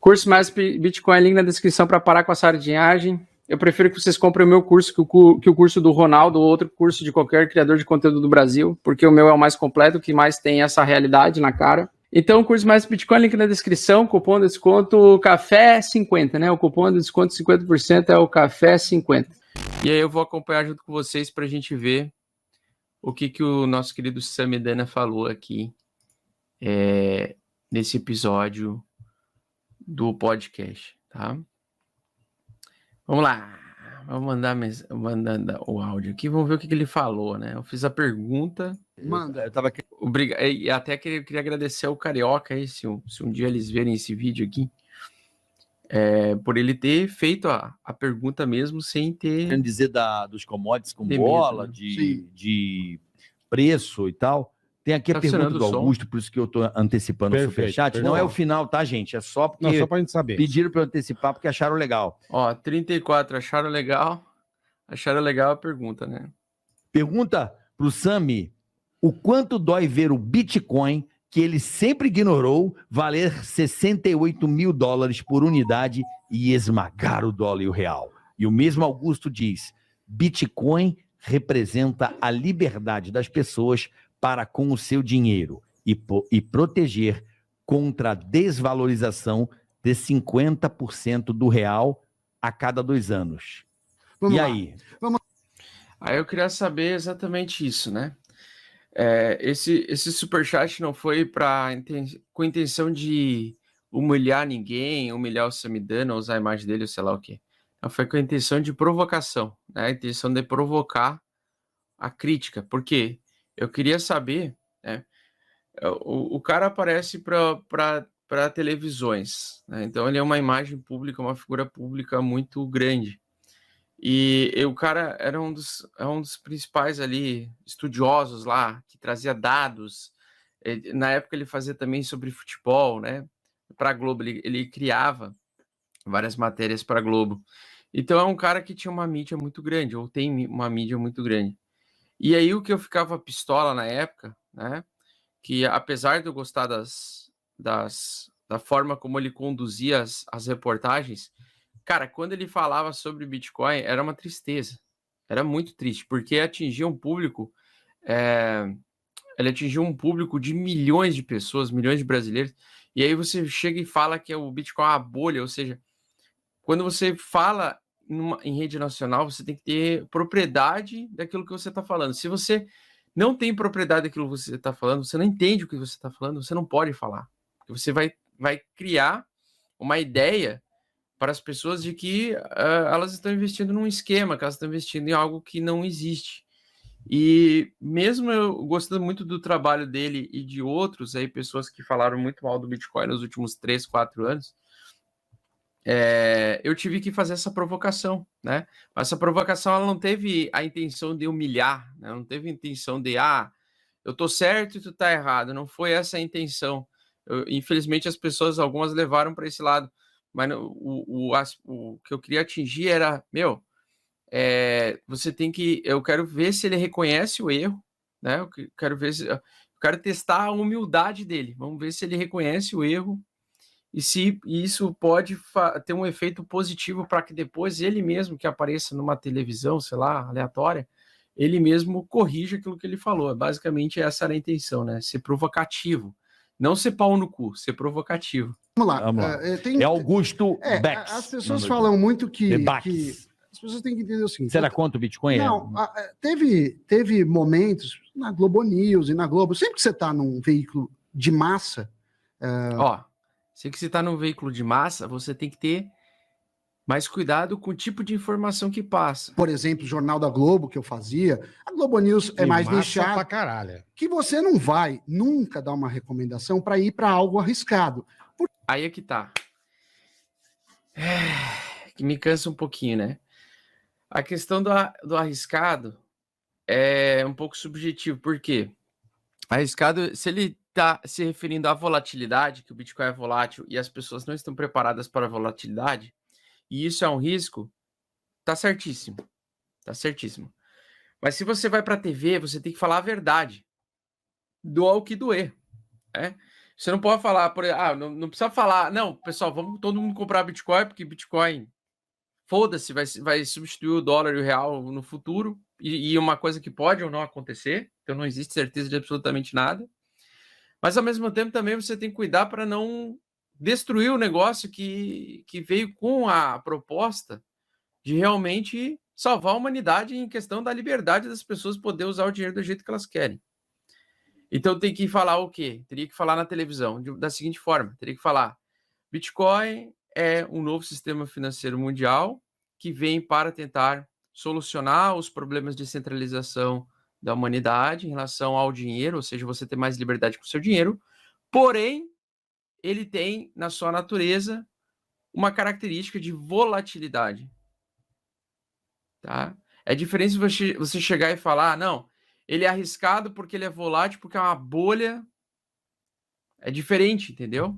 Curso mais Bitcoin, link na descrição para parar com a sardinhagem. Eu prefiro que vocês comprem o meu curso que o curso do Ronaldo ou outro curso de qualquer criador de conteúdo do Brasil, porque o meu é o mais completo, que mais tem essa realidade na cara. Então, o curso mais Bitcoin, link na descrição, cupom de desconto CAFÉ50, né? O cupom de desconto 50% é o CAFÉ50. E aí eu vou acompanhar junto com vocês para a gente ver o que o nosso querido Samidana falou aqui nesse episódio do podcast, tá? Vamos lá, vamos mandar o áudio aqui, vamos ver o que ele falou, né? Eu fiz a pergunta. Manda. Eu tava aqui. E até queria agradecer ao Carioca aí, se um dia eles verem esse vídeo aqui, por ele ter feito a pergunta mesmo sem ter... Querendo dizer dos commodities com de bola, medo, né? de preço e tal. Tem aqui a pergunta do Augusto, por isso que eu tô antecipando o superchat. Não é o final, tá, gente? É só porque... Não, só pra gente saber. Pediram pra eu antecipar porque acharam legal. Ó, 34 acharam legal. Acharam legal a pergunta, né? Pergunta pro Sami o quanto dói ver o Bitcoin, que ele sempre ignorou, valer 68 mil dólares por unidade e esmagar o dólar e o real. E o mesmo Augusto diz, Bitcoin representa a liberdade das pessoas para com o seu dinheiro e proteger contra a desvalorização de 50% do real a cada 2 anos. Vamos e lá. aí? Aí eu queria saber exatamente isso, né? Esse superchat não foi com intenção de humilhar ninguém, humilhar o Samidana, usar a imagem dele, ou sei lá o quê. Não, foi com a intenção de provocação, né? A intenção de provocar a crítica, porque eu queria saber, né? O cara aparece para televisões, né? Então ele é uma imagem pública, uma figura pública muito grande. E o cara era um dos principais ali estudiosos lá, que trazia dados. Na época ele fazia também sobre futebol, né? Para a Globo, ele criava várias matérias para a Globo. Então é um cara que tinha uma mídia muito grande, ou tem uma mídia muito grande. E aí o que eu ficava pistola na época, né? Que apesar de eu gostar da forma como ele conduzia as reportagens, cara, quando ele falava sobre Bitcoin, era uma tristeza. Era muito triste, porque atingia um público... ele atingiu um público de milhões de pessoas, milhões de brasileiros, e aí você chega e fala que o Bitcoin é uma bolha, ou seja, quando você fala em rede nacional, você tem que ter propriedade daquilo que você está falando. Se você não tem propriedade daquilo que você está falando, você não entende o que você está falando, você não pode falar. Você vai criar uma ideia para as pessoas de que elas estão investindo num esquema, que elas estão investindo em algo que não existe. E mesmo eu gostando muito do trabalho dele e de outros aí, pessoas que falaram muito mal do Bitcoin nos últimos 3, 4 anos, eu tive que fazer essa provocação, né? Essa provocação ela não teve a intenção de humilhar, né? Não teve a intenção de, eu tô certo e tu tá errado. Não foi essa a intenção. Infelizmente as pessoas, algumas levaram para esse lado, mas o que eu queria atingir era, você tem que, eu quero ver se ele reconhece o erro, né? Eu quero testar a humildade dele. Vamos ver se ele reconhece o erro e se isso pode ter um efeito positivo para que depois ele mesmo que apareça numa televisão, sei lá, aleatória, ele mesmo corrija aquilo que ele falou. Basicamente essa era a intenção, né? Ser provocativo. Não ser pau no cu, ser provocativo. Vamos lá. É Augusto Bex. As pessoas falam muito que as pessoas têm que entender o seguinte. Será quanto o Bitcoin? Não, teve momentos na Globo News e na Globo, sempre que você está num veículo de massa... Se você está num veículo de massa, você tem que ter mais cuidado com o tipo de informação que passa. Por exemplo, o Jornal da Globo, que eu fazia, a Globo News é mais nichada. Pra caralho. Que você não vai nunca dar uma recomendação para ir para algo arriscado. Aí é que tá. Que me cansa um pouquinho, né? A questão do arriscado é um pouco subjetivo. Por quê? Arriscado, se ele está se referindo à volatilidade, que o Bitcoin é volátil e as pessoas não estão preparadas para a volatilidade, e isso é um risco, tá certíssimo. Tá certíssimo. Mas se você vai para a TV, você tem que falar a verdade. Doa o que doer. Né? Você não pode falar, não precisa falar, não, pessoal, vamos todo mundo comprar Bitcoin, porque Bitcoin, foda-se, vai substituir o dólar e o real no futuro, e uma coisa que pode ou não acontecer, então não existe certeza de absolutamente nada. Mas, ao mesmo tempo, também você tem que cuidar para não destruir o negócio que veio com a proposta de realmente salvar a humanidade em questão da liberdade das pessoas poder usar o dinheiro do jeito que elas querem. Então tem que falar o quê? Teria que falar na televisão da seguinte forma, teria que falar: Bitcoin é um novo sistema financeiro mundial que vem para tentar solucionar os problemas de centralização da humanidade em relação ao dinheiro, ou seja, você ter mais liberdade com o seu dinheiro, porém, ele tem na sua natureza uma característica de volatilidade. Tá? É diferente você chegar e falar, não, ele é arriscado porque ele é volátil, porque é uma bolha. É diferente, entendeu?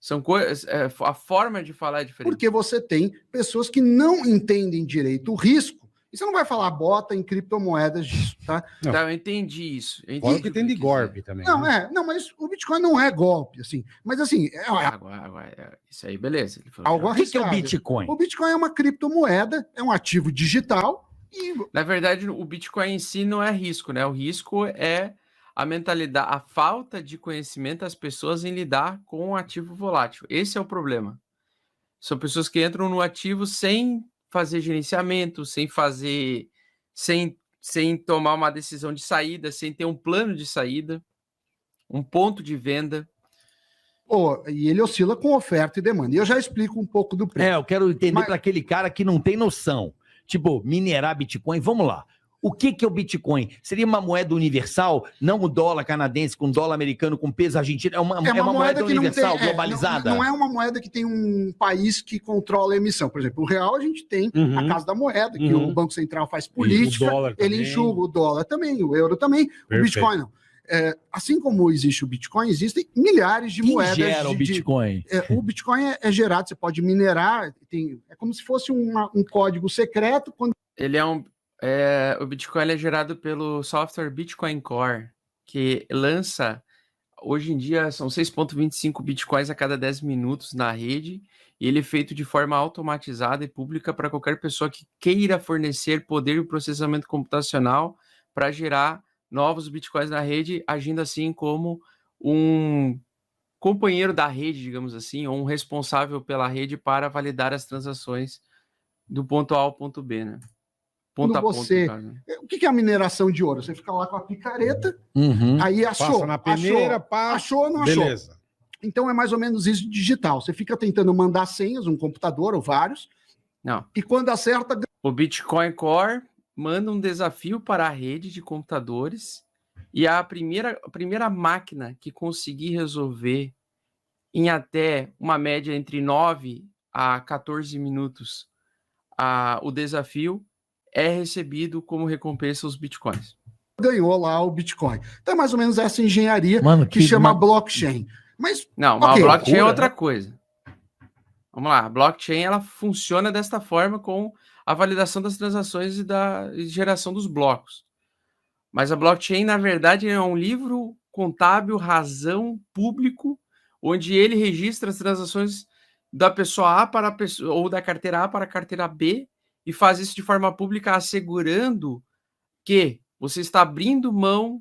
São coisas. A forma de falar é diferente. Porque você tem pessoas que não entendem direito o risco. E você não vai falar bota em criptomoedas disso, tá? Não. Tá, eu entendi isso. Fora o que tem de golpe também. Não, né? não, mas o Bitcoin não é golpe, assim. Mas assim, Agora, isso aí, beleza. Ele falou, algo O que é o arriscado. Bitcoin? O Bitcoin é uma criptomoeda, é um ativo digital e na verdade, o Bitcoin em si não é risco, né? O risco é a mentalidade, a falta de conhecimento das pessoas em lidar com o ativo volátil. Esse é o problema. São pessoas que entram no ativo sem fazer gerenciamento, sem tomar uma decisão de saída, sem ter um plano de saída, um ponto de venda. e ele oscila com oferta e demanda. E eu já explico um pouco do preço. Eu quero entender Mas- para aquele cara que não tem noção. Tipo, minerar Bitcoin, vamos lá. O que é o Bitcoin? Seria uma moeda universal? Não o dólar canadense com dólar americano com peso argentino? É uma moeda que não universal, tem, globalizada? não é uma moeda que tem um país que controla a emissão. Por exemplo, o real a gente tem Uhum. a Casa da Moeda, que Uhum. o Banco Central faz E política, o dólar ele também. enxuga o dólar também, o euro também, o Perfeito. Bitcoin não. Assim como existe o Bitcoin, existem milhares de Quem moedas. gera o Bitcoin? O Bitcoin é gerado, você pode minerar, é como se fosse um código secreto. Quando Ele o Bitcoin ele é gerado pelo software Bitcoin Core, que lança, hoje em dia, são 6,25 Bitcoins a cada 10 minutos na rede, e ele é feito de forma automatizada e pública para qualquer pessoa que queira fornecer poder e processamento computacional para gerar novos Bitcoins na rede, agindo assim como um companheiro da rede, digamos assim, ou um responsável pela rede para validar as transações do ponto A ao ponto B, né? Ponto a ponto, você. no caso, né? O que é a mineração de ouro? Você fica lá com a picareta, Uhum. aí achou. Passa na peneira, pá. Achou, não achou. Beleza. Então é mais ou menos isso digital. Você fica tentando mandar senhas, um computador ou vários, Não. e quando acerta, O Bitcoin Core manda um desafio para a rede de computadores e a primeira máquina que conseguir resolver em até uma média entre 9 a 14 minutos o desafio é recebido como recompensa os Bitcoins. ganhou lá o Bitcoin. Então é mais ou menos essa engenharia Mano, que chama blockchain. Mas Não, mas ok, a blockchain é loucura, outra né? coisa. Vamos lá, a blockchain ela funciona desta forma com a validação das transações e geração dos blocos. Mas a blockchain, na verdade, é um livro contábil, razão, público, onde ele registra as transações da pessoa A para a pessoa, ou da carteira A para a carteira B, e faz isso de forma pública, assegurando que você está abrindo mão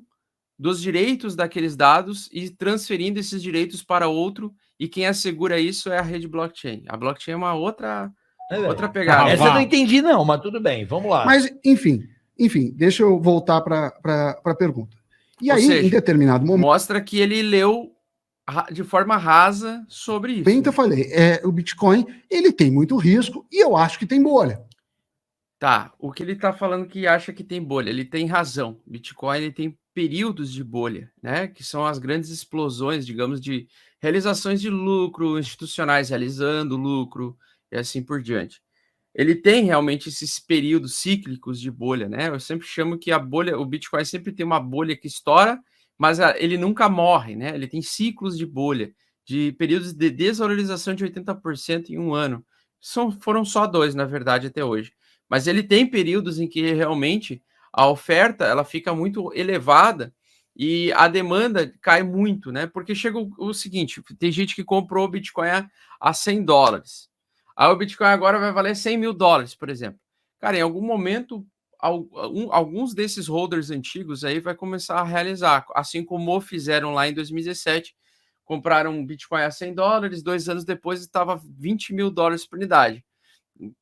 dos direitos daqueles dados e transferindo esses direitos para outro, e quem assegura isso é a rede blockchain. A blockchain é uma outra pegada. Essa eu não entendi, não, mas tudo bem, vamos lá. Mas, enfim, deixa eu voltar para a pergunta. E Ou aí, seja, em determinado momento, mostra que ele leu de forma rasa sobre isso. bem que eu falei, o Bitcoin, ele tem muito risco e eu acho que tem bolha. Tá, o que ele está falando que acha que tem bolha, ele tem razão. Bitcoin ele tem períodos de bolha, né? Que são as grandes explosões, digamos, de realizações de lucro, institucionais realizando lucro e assim por diante. Ele tem realmente esses períodos cíclicos de bolha, né? Eu sempre chamo que a bolha, o Bitcoin sempre tem uma bolha que estoura, mas ele nunca morre, né? Ele tem ciclos de bolha, de períodos de desvalorização de 80% em um ano. Foram só 2, na verdade, até hoje. Mas ele tem períodos em que realmente a oferta ela fica muito elevada e a demanda cai muito, né? Porque chega o seguinte, tem gente que comprou o Bitcoin a $100. Aí o Bitcoin agora vai valer $100 mil, por exemplo. Cara, em algum momento, alguns desses holders antigos aí vai começar a realizar, assim como fizeram lá em 2017, compraram um Bitcoin a $100, 2 anos depois estava $20 mil por unidade.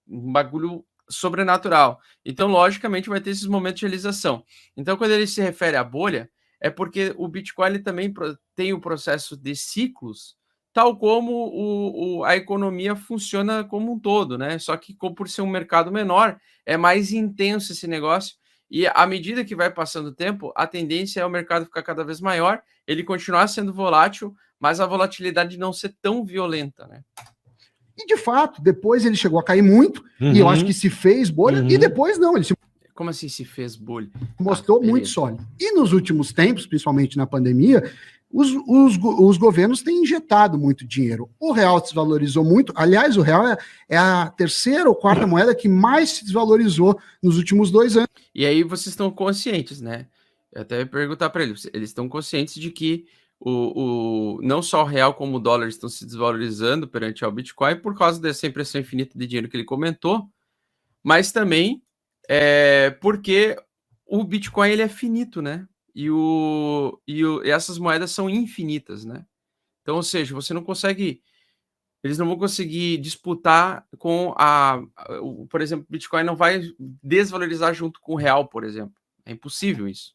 Um bagulho sobrenatural. Então, logicamente, vai ter esses momentos de realização. Então, quando ele se refere à bolha, é porque o Bitcoin ele também tem o processo de ciclos, tal como a economia funciona como um todo, né? Só que por ser um mercado menor, é mais intenso esse negócio. E à medida que vai passando o tempo, a tendência é o mercado ficar cada vez maior, ele continuar sendo volátil, mas a volatilidade não ser tão violenta, né? E de fato, depois ele chegou a cair muito, e eu acho que se fez bolha, e depois não, ele se Como assim se fez bolha? mostrou muito sólido. E nos últimos tempos, principalmente na pandemia, os governos têm injetado muito dinheiro. O real se desvalorizou muito. Aliás, o real é a terceira ou quarta moeda que mais se desvalorizou nos últimos 2 anos. E aí vocês estão conscientes, né? Eu até ia perguntar para eles estão conscientes de que não só o real como o dólar estão se desvalorizando perante ao Bitcoin por causa dessa impressão infinita de dinheiro que ele comentou, mas também porque o Bitcoin ele é finito, né? E essas moedas são infinitas, né? Então, ou seja, você não consegue, eles não vão conseguir disputar com por exemplo, o Bitcoin não vai desvalorizar junto com o real, por exemplo. É impossível isso.